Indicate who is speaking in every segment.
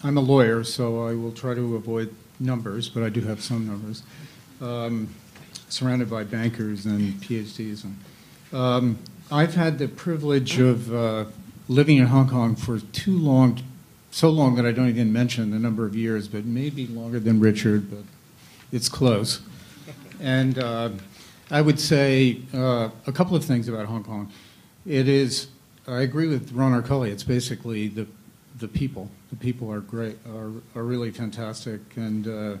Speaker 1: I'm a lawyer, so I will try to avoid numbers, but I do have some numbers. Surrounded by bankers and PhDs. I've had the privilege of living in Hong Kong for too long, so long that I don't even mention the number of years, but maybe longer than Richard, but it's close. And I would say a couple of things about Hong Kong. It is, I agree with Ron Arculli, it's basically the people. The people are great, are really fantastic. And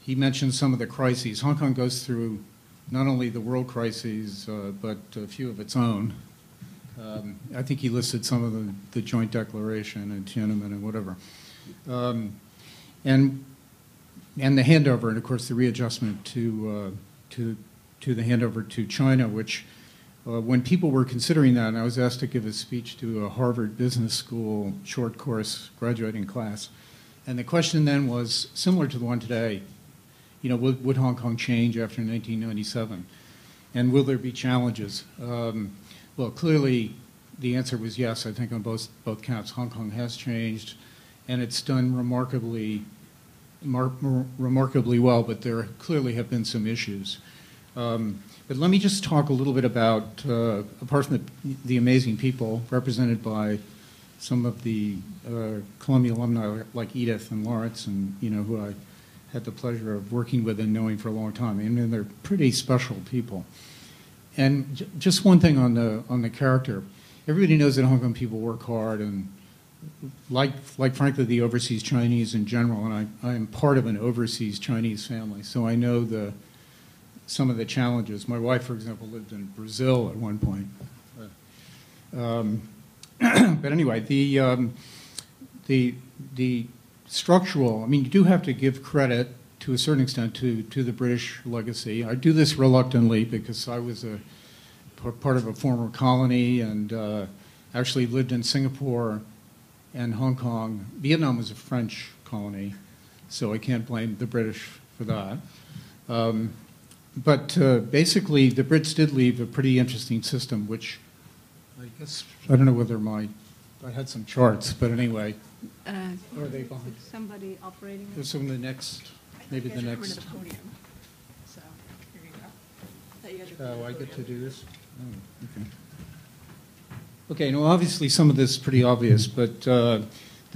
Speaker 1: he mentioned some of the crises. Hong Kong goes through not only the world crises, but a few of its own. I think he listed some of the joint declaration and Tiananmen and whatever. And the handover, and of course the readjustment to the handover to China, which when people were considering that, and I was asked to give a speech to a Harvard Business School short course graduating class, and the question then was similar to the one today. You know, would Hong Kong change after 1997? And will there be challenges? Well, clearly the answer was yes. I think on both counts, Hong Kong has changed, and it's done remarkably well, but there clearly have been some issues. But let me just talk a little bit about, apart from the amazing people represented by some of the Columbia alumni like Edith and Lawrence, and who I had the pleasure of working with and knowing for a long time. I mean, they're pretty special people. And just one thing on the character. Everybody knows that Hong Kong people work hard, and like frankly the overseas Chinese in general, and I am part of an overseas Chinese family, so I know some of the challenges. My wife, for example, lived in Brazil at one point. But anyway, the structural, I mean, you do have to give credit to a certain extent to the British legacy. I do this reluctantly because I was a part of a former colony and actually lived in Singapore and Hong Kong. Vietnam was a French colony, so I can't blame the British for that. But basically, the Brits did leave a pretty interesting system, which I guess, I don't know whether I had some charts, but anyway. Are they behind?
Speaker 2: Somebody operating it?
Speaker 1: There's some of the next, maybe the next.
Speaker 2: The podium. So, here you go.
Speaker 1: Oh, I get to do this? Oh, okay. Okay, now obviously some of this is pretty obvious, but the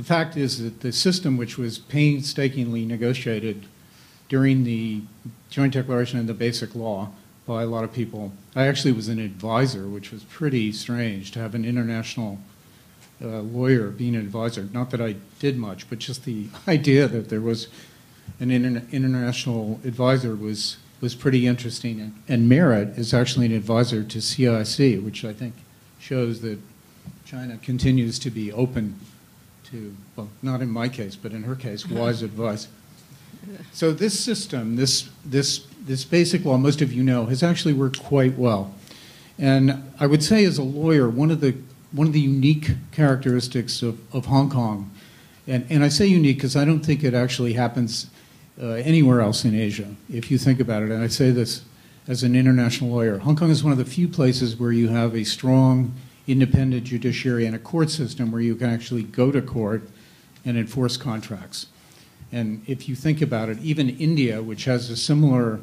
Speaker 1: fact is that the system, which was painstakingly negotiated during the Joint Declaration and the Basic Law by a lot of people, I actually was an advisor, which was pretty strange to have an international lawyer being an advisor. Not that I did much, but just the idea that there was an international advisor was pretty interesting. And Merritt is actually an advisor to CIC, which I think shows that China continues to be open to, well, not in my case, but in her case, wise advice. So this system, this basic law, most of you know, has actually worked quite well. And I would say as a lawyer, one of the unique characteristics of Hong Kong, and I say unique because I don't think it actually happens anywhere else in Asia, if you think about it, and I say this as an international lawyer. Hong Kong is one of the few places where you have a strong, independent judiciary and a court system where you can actually go to court and enforce contracts. And if you think about it, even India, which has a similar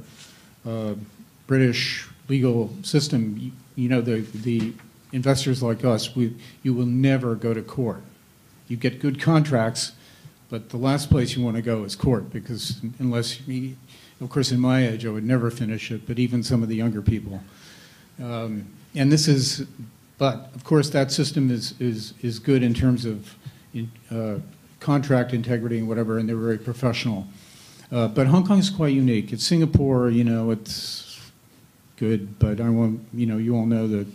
Speaker 1: British legal system, the investors like us, you will never go to court. You get good contracts, but the last place you want to go is court, because of course, in my age, I would never finish it, but even some of the younger people. But of course, that system is good in terms of contract integrity and whatever, and they're very professional. But Hong Kong is quite unique. It's Singapore, it's good, but I won't, you all know that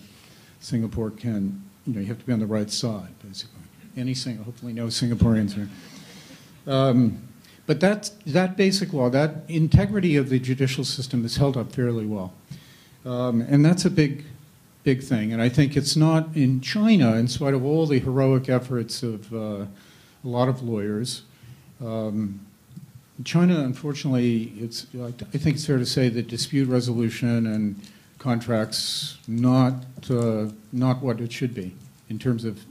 Speaker 1: Singapore can, you have to be on the right side, basically. Hopefully no Singaporeans here. But that basic law, that integrity of the judicial system is held up fairly well. And that's a big thing. And I think it's not in China, in spite of all the heroic efforts of a lot of lawyers. China, unfortunately, I think it's fair to say that dispute resolution and contracts not what it should be in terms of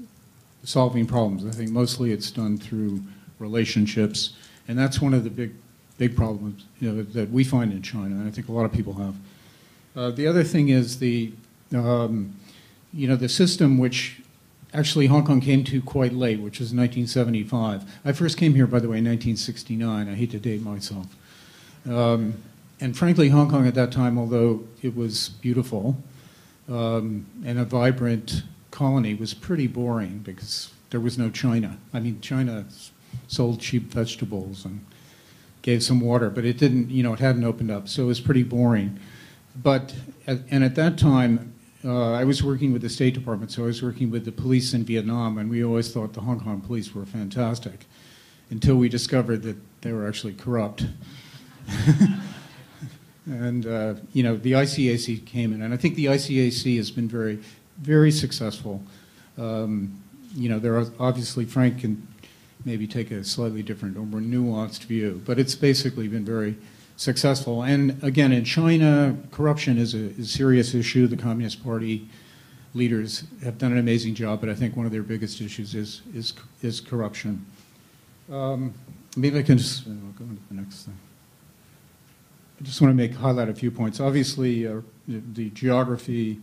Speaker 1: solving problems. I think mostly it's done through relationships, and that's one of the big problems that we find in China, and I think a lot of people have. The other thing is the system which actually Hong Kong came to quite late, which was 1975. I first came here, by the way, in 1969. I hate to date myself. And frankly, Hong Kong at that time, although it was beautiful and a vibrant colony, was pretty boring because there was no China. I mean, China sold cheap vegetables and gave some water, but it didn't, it hadn't opened up, so it was pretty boring. But, and at that time, I was working with the State Department, so I was working with the police in Vietnam, and we always thought the Hong Kong police were fantastic until we discovered that they were actually corrupt. And, the ICAC came in, and I think the ICAC has been very, very successful. There are obviously, Frank can maybe take a slightly different or more nuanced view, but it's basically been very successful. And again, in China, corruption is a serious issue. The Communist Party leaders have done an amazing job, but I think one of their biggest issues is corruption. Maybe I can just go on to the next thing. I just want to highlight a few points. Obviously, the geography,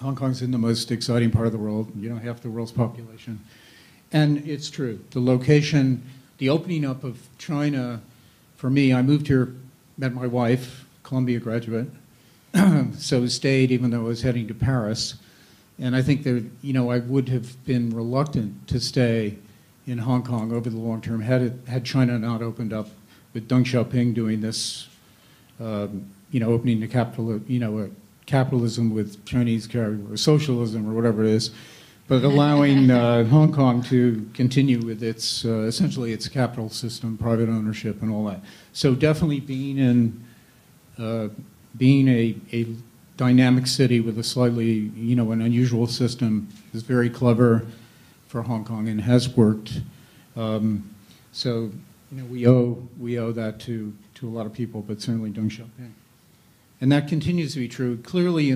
Speaker 1: Hong Kong's in the most exciting part of the world, half the world's population. And it's true. The location, the opening up of China, for me, I moved here, met my wife, Columbia graduate, so stayed even though I was heading to Paris. And I think that, I would have been reluctant to stay in Hong Kong over the long term had China not opened up with Deng Xiaoping doing this, opening the capital, capitalism with Chinese or socialism or whatever it is, but allowing Hong Kong to continue with its essentially its capital system, private ownership, and all that. So definitely being a dynamic city with a slightly an unusual system is very clever for Hong Kong and has worked. So we owe that to a lot of people, but certainly Deng Xiaoping. And that continues to be true. Clearly,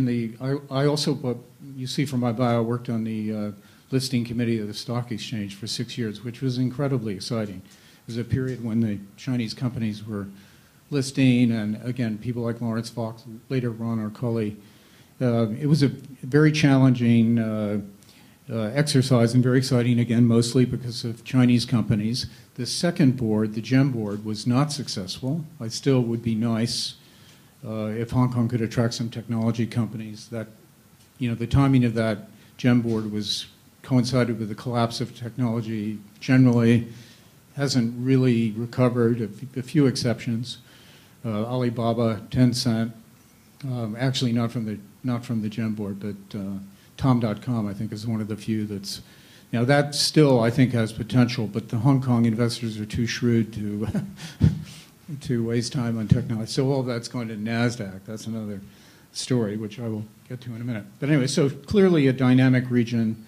Speaker 1: I also, but you see from my bio, worked on the listing committee of the stock exchange for 6 years, which was incredibly exciting. It was a period when the Chinese companies were listing, and again, people like Lawrence Fox, later Ron Arculli. It was a very challenging exercise and very exciting, again, mostly because of Chinese companies. The second board, the GEM board, was not successful. I still would be nice if Hong Kong could attract some technology companies. That, the timing of that GEM board coincided with the collapse of technology generally. Hasn't really recovered, a few exceptions. Alibaba, Tencent, actually not from the GEM board, but Tom.com I think is one of the few that's. Now that still I think has potential, but the Hong Kong investors are too shrewd to waste time on technology. So all that's going to NASDAQ. That's another story, which I will get to in a minute. But anyway, so clearly a dynamic region,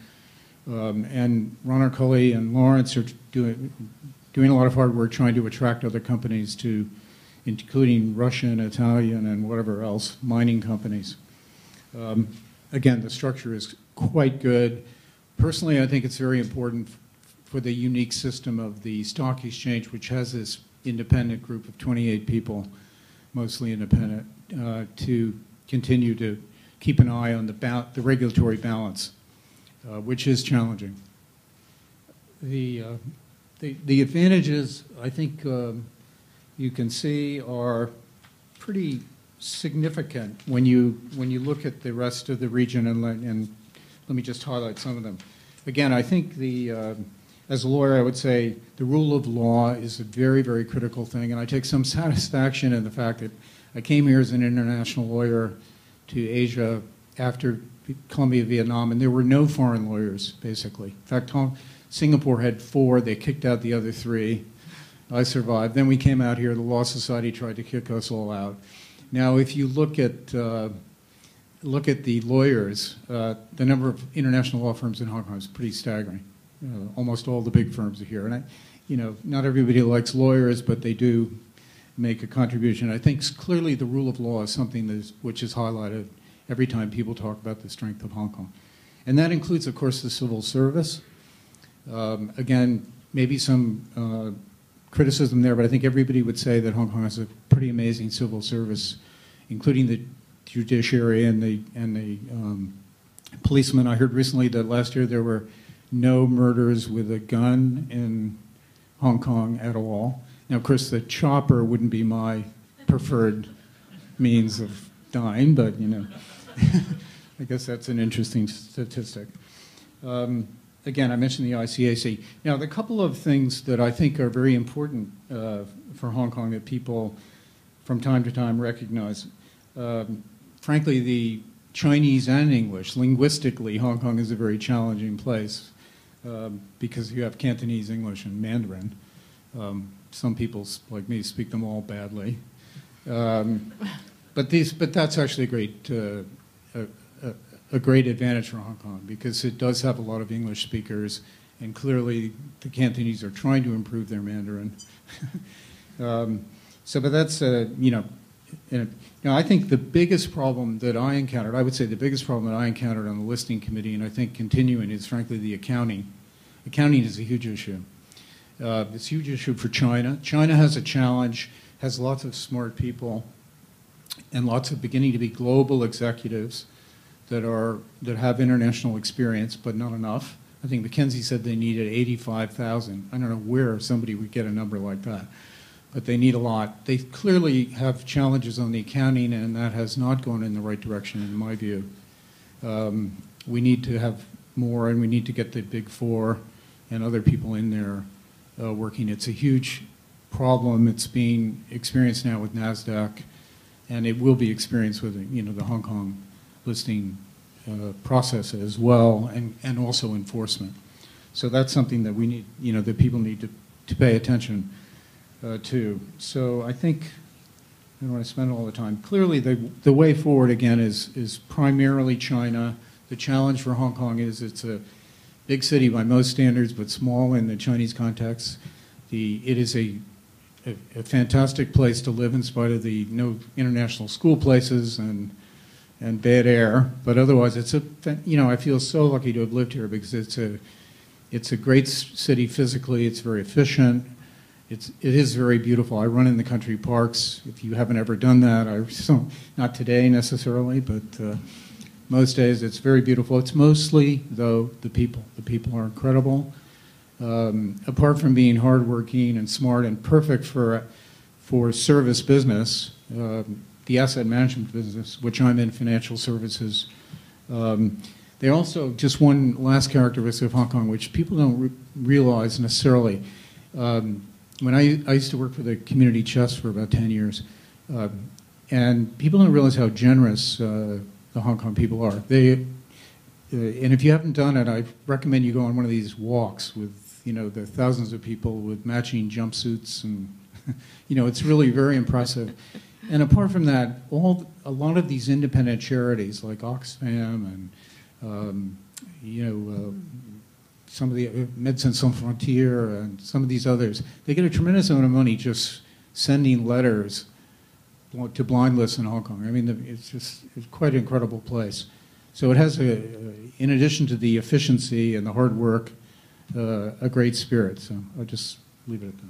Speaker 1: and Ron Arculli and Lawrence are doing a lot of hard work trying to attract other companies including Russian, Italian, and whatever else, mining companies. Again, the structure is quite good. Personally, I think it's very important for the unique system of the stock exchange, which has this independent group of 28 people, mostly independent, to continue to keep an eye on the regulatory balance, which is challenging. The advantages, I think you can see, are pretty significant when you look at the rest of the region, and let me just highlight some of them. Again, I think as a lawyer, I would say the rule of law is a very, very critical thing, and I take some satisfaction in the fact that I came here as an international lawyer to Asia after Columbia, Vietnam, and there were no foreign lawyers, basically. In fact, Singapore had 4. They kicked out the other 3. I survived. Then we came out here. The Law Society tried to kick us all out. Now, if you look at the lawyers, the number of international law firms in Hong Kong is pretty staggering. Almost all the big firms are here. And not everybody likes lawyers, but they do make a contribution. I think clearly the rule of law is something which is highlighted every time people talk about the strength of Hong Kong. And that includes, of course, the civil service. Again, maybe some criticism there, but I think everybody would say that Hong Kong has a pretty amazing civil service, including the judiciary and the policemen. I heard recently that last year there were no murders with a gun in Hong Kong at all. Now, of course, the chopper wouldn't be my preferred means of dying, but, you know, I guess that's an interesting statistic. Again, I mentioned the ICAC. Now, the couple of things that I think are very important for Hong Kong that people from time to time recognize. Frankly, the Chinese and English, linguistically, Hong Kong is a very challenging place because you have Cantonese, English, and Mandarin. Some people, like me, speak them all badly. But that's actually a great advantage for Hong Kong because it does have a lot of English speakers, and clearly the Cantonese are trying to improve their Mandarin. But that's I think the biggest problem that I encountered, I would say the biggest problem that I encountered on the listing committee, and I think continuing, is frankly the accounting. Accounting is a huge issue. It's a huge issue for China. China has a challenge, has lots of smart people, and lots of beginning to be global executives that have international experience, but not enough. I think McKinsey said they needed 85,000. I don't know where somebody would get a number like that, but they need a lot. They clearly have challenges on the accounting, and that has not gone in the right direction, in my view. We need to have more, and we need to get the Big Four and other people in there working. It's a huge problem. It's being experienced now with NASDAQ, and it will be experienced with the Hong Kong listing process as well, and also enforcement. So that's something that we need, that people need to pay attention to. So I think, I don't want to spend all the time. Clearly, the way forward again is primarily China. The challenge for Hong Kong is it's a big city by most standards, but small in the Chinese context. It is a fantastic place to live in spite of the no international school places and bad air, but otherwise I feel so lucky to have lived here because it's a great city physically. It's very efficient. It is very beautiful. I run in the country parks. If you haven't ever done that, not today necessarily, but most days it's very beautiful. It's mostly, though, the people. The people are incredible. Apart from being hardworking and smart and perfect for service business, the asset management business, which I'm in, financial services. They also, just one last characteristic of Hong Kong, which people don't realize necessarily. When I used to work for the community chest for about 10 years, and people don't realize how generous the Hong Kong people are. And if you haven't done it, I recommend you go on one of these walks with, the thousands of people with matching jumpsuits, and it's really very impressive. And apart from that, a lot of these independent charities like Oxfam and some of the Médecins Sans Frontières and some of these others, they get a tremendous amount of money just sending letters to blind lists in Hong Kong. I mean, it's quite an incredible place. So it has, in addition to the efficiency and the hard work, a great spirit. So I'll just leave it at that.